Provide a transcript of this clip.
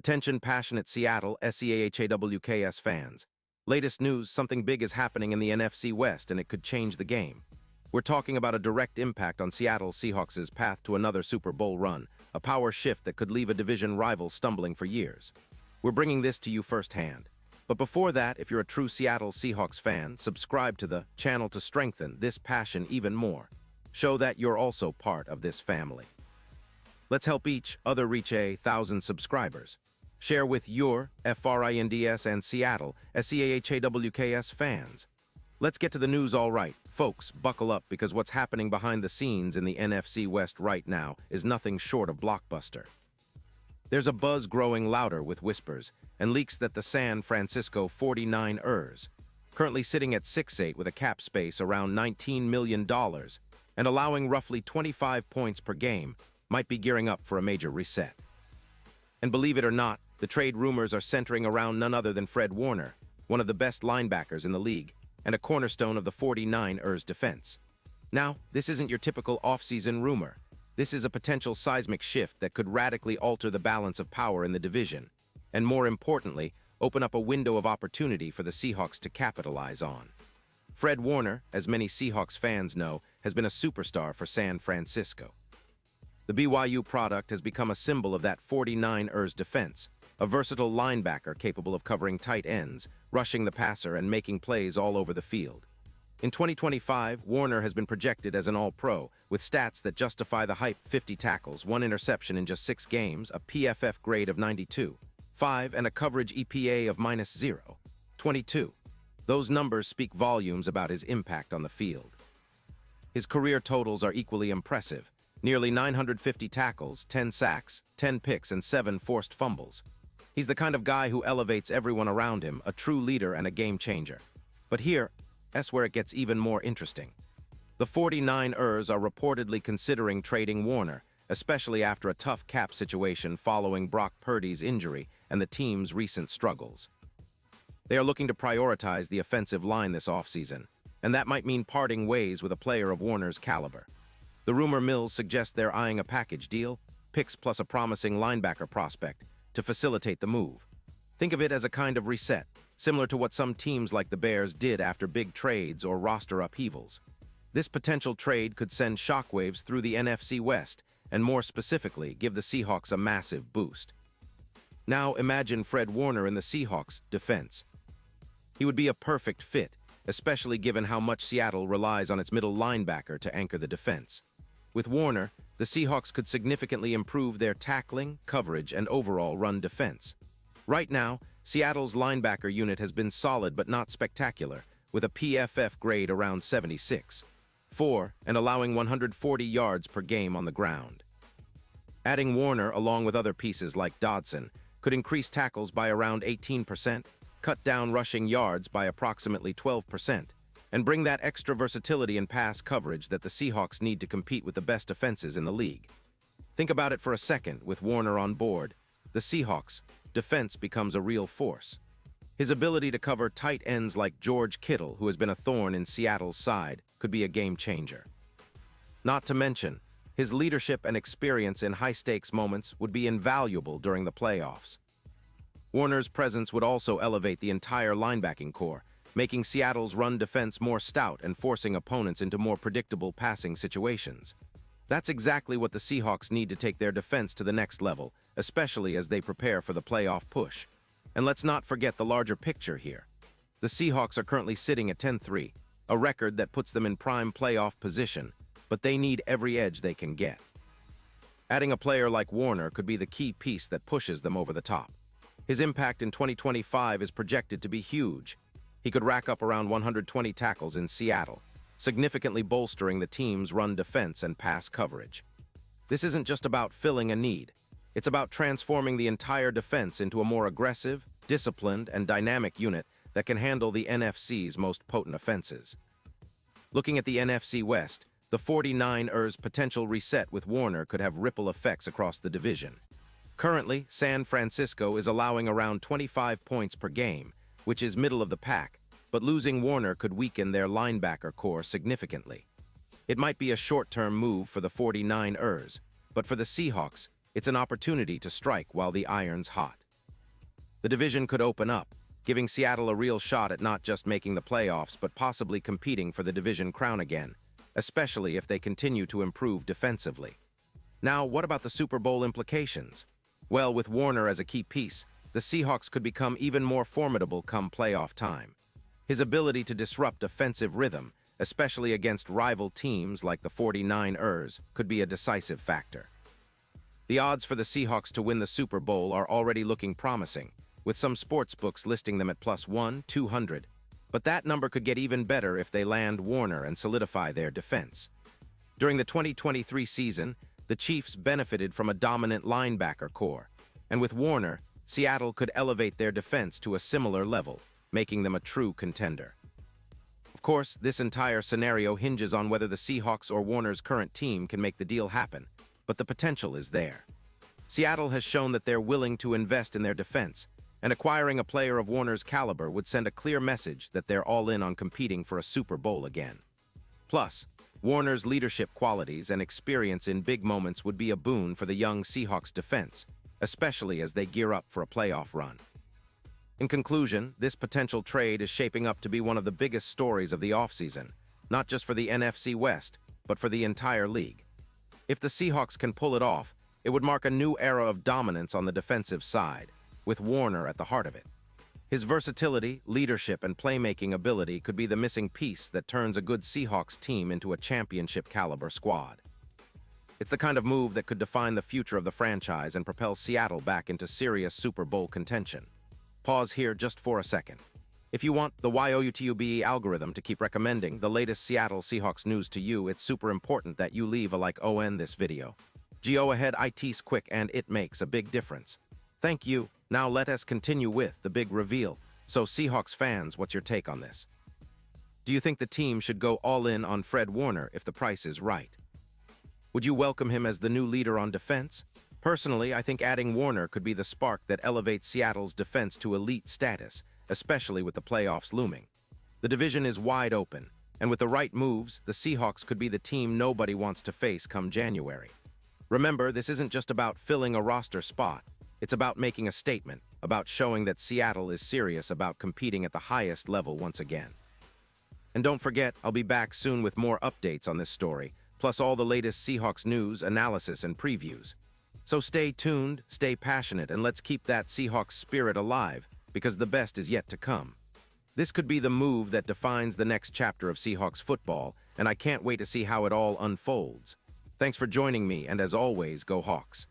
Attention passionate Seattle Seahawks fans. Latest news, something big is happening in the NFC West and it could change the game. We're talking about a direct impact on Seattle Seahawks' path to another Super Bowl run, a power shift that could leave a division rival stumbling for years. We're bringing this to you firsthand. But before that, if you're a true Seattle Seahawks fan, subscribe to the channel to strengthen this passion even more. Show that you're also part of this family. Let's help each other reach 1,000 subscribers. Share with your FRINDS and Seattle SEAHAWKS fans. Let's get to the news all right. Folks, buckle up because what's happening behind the scenes in the NFC West right now is nothing short of blockbuster. There's a buzz growing louder with whispers and leaks that the San Francisco 49ers, currently sitting at 6'8" with a cap space around $19 million and allowing roughly 25 points per game, might be gearing up for a major reset. And believe it or not, the trade rumors are centering around none other than Fred Warner, one of the best linebackers in the league, and a cornerstone of the 49ers defense. Now, this isn't your typical offseason rumor. This is a potential seismic shift that could radically alter the balance of power in the division, and more importantly, open up a window of opportunity for the Seahawks to capitalize on. Fred Warner, as many Seahawks fans know, has been a superstar for San Francisco. The BYU product has become a symbol of that 49ers defense, a versatile linebacker capable of covering tight ends, rushing the passer, and making plays all over the field. In 2025, Warner has been projected as an All-Pro, with stats that justify the hype: 50 tackles, 1 interception in just 6 games, a PFF grade of 92.5, and a coverage EPA of -0.22. Those numbers speak volumes about his impact on the field. His career totals are equally impressive: nearly 950 tackles, 10 sacks, 10 picks, and 7 forced fumbles. He's the kind of guy who elevates everyone around him, a true leader and a game changer. But that's where it gets even more interesting. The 49ers are reportedly considering trading Warner, especially after a tough cap situation following Brock Purdy's injury and the team's recent struggles. They are looking to prioritize the offensive line this offseason, and that might mean parting ways with a player of Warner's caliber. The rumor mills suggest they're eyeing a package deal, picks plus a promising linebacker prospect, to facilitate the move. Think of it as a kind of reset, similar to what some teams like the Bears did after big trades or roster upheavals. This potential trade could send shockwaves through the NFC West, and more specifically, give the Seahawks a massive boost. Now imagine Fred Warner in the Seahawks defense. He would be a perfect fit, especially given how much Seattle relies on its middle linebacker to anchor the defense. With Warner, the Seahawks could significantly improve their tackling, coverage, and overall run defense. Right now, Seattle's linebacker unit has been solid but not spectacular, with a PFF grade around 76.4 and allowing 140 yards per game on the ground. Adding Warner along with other pieces like Dodson could increase tackles by around 18%, cut down rushing yards by approximately 12%, and bring that extra versatility in pass coverage that the Seahawks need to compete with the best defenses in the league. Think about it for a second. With Warner on board, the Seahawks' defense becomes a real force. His ability to cover tight ends like George Kittle, who has been a thorn in Seattle's side, could be a game changer. Not to mention, his leadership and experience in high-stakes moments would be invaluable during the playoffs. Warner's presence would also elevate the entire linebacking core, making Seattle's run defense more stout and forcing opponents into more predictable passing situations. That's exactly what the Seahawks need to take their defense to the next level, especially as they prepare for the playoff push. And let's not forget the larger picture here. The Seahawks are currently sitting at 10-3, a record that puts them in prime playoff position, but they need every edge they can get. Adding a player like Warner could be the key piece that pushes them over the top. His impact in 2025 is projected to be huge. He could rack up around 120 tackles in Seattle, significantly bolstering the team's run defense and pass coverage. This isn't just about filling a need. It's about transforming the entire defense into a more aggressive, disciplined, and dynamic unit that can handle the NFC's most potent offenses. Looking at the NFC West, the 49ers' potential reset with Warner could have ripple effects across the division. Currently, San Francisco is allowing around 25 points per game, which is middle of the pack, but losing Warner could weaken their linebacker core significantly. It might be a short-term move for the 49ers, but for the Seahawks, it's an opportunity to strike while the iron's hot. The division could open up, giving Seattle a real shot at not just making the playoffs but possibly competing for the division crown again, especially if they continue to improve defensively. Now, what about the Super Bowl implications? Well, with Warner as a key piece, the Seahawks could become even more formidable come playoff time. His ability to disrupt offensive rhythm, especially against rival teams like the 49ers, could be a decisive factor. The odds for the Seahawks to win the Super Bowl are already looking promising, with some sportsbooks listing them at +1, 200. But that number could get even better if they land Warner and solidify their defense. During the 2023 season, the Chiefs benefited from a dominant linebacker core, and with Warner, Seattle could elevate their defense to a similar level, making them a true contender. Of course, this entire scenario hinges on whether the Seahawks or Warner's current team can make the deal happen, but the potential is there. Seattle has shown that they're willing to invest in their defense, and acquiring a player of Warner's caliber would send a clear message that they're all in on competing for a Super Bowl again. Plus, Warner's leadership qualities and experience in big moments would be a boon for the young Seahawks defense, especially as they gear up for a playoff run. In conclusion, this potential trade is shaping up to be one of the biggest stories of the offseason, not just for the NFC West, but for the entire league. If the Seahawks can pull it off, it would mark a new era of dominance on the defensive side, with Warner at the heart of it. His versatility, leadership, and playmaking ability could be the missing piece that turns a good Seahawks team into a championship-caliber squad. It's the kind of move that could define the future of the franchise and propel Seattle back into serious Super Bowl contention. Pause here just for a second. If you want the YouTube algorithm to keep recommending the latest Seattle Seahawks news to you, it's super important that you leave a like on this video. Go ahead, it's quick and it makes a big difference. Thank you. Now let us continue with the big reveal. So Seahawks fans, what's your take on this? Do you think the team should go all in on Fred Warner if the price is right? Would you welcome him as the new leader on defense? Personally, I think adding Warner could be the spark that elevates Seattle's defense to elite status, especially with the playoffs looming. The division is wide open, and with the right moves, the Seahawks could be the team nobody wants to face come January. Remember, this isn't just about filling a roster spot. It's about making a statement, about showing that Seattle is serious about competing at the highest level once again. And don't forget, I'll be back soon with more updates on this story, plus all the latest Seahawks news, analysis, and previews. So stay tuned, stay passionate, and let's keep that Seahawks spirit alive, because the best is yet to come. This could be the move that defines the next chapter of Seahawks football, and I can't wait to see how it all unfolds. Thanks for joining me, and as always, go Hawks.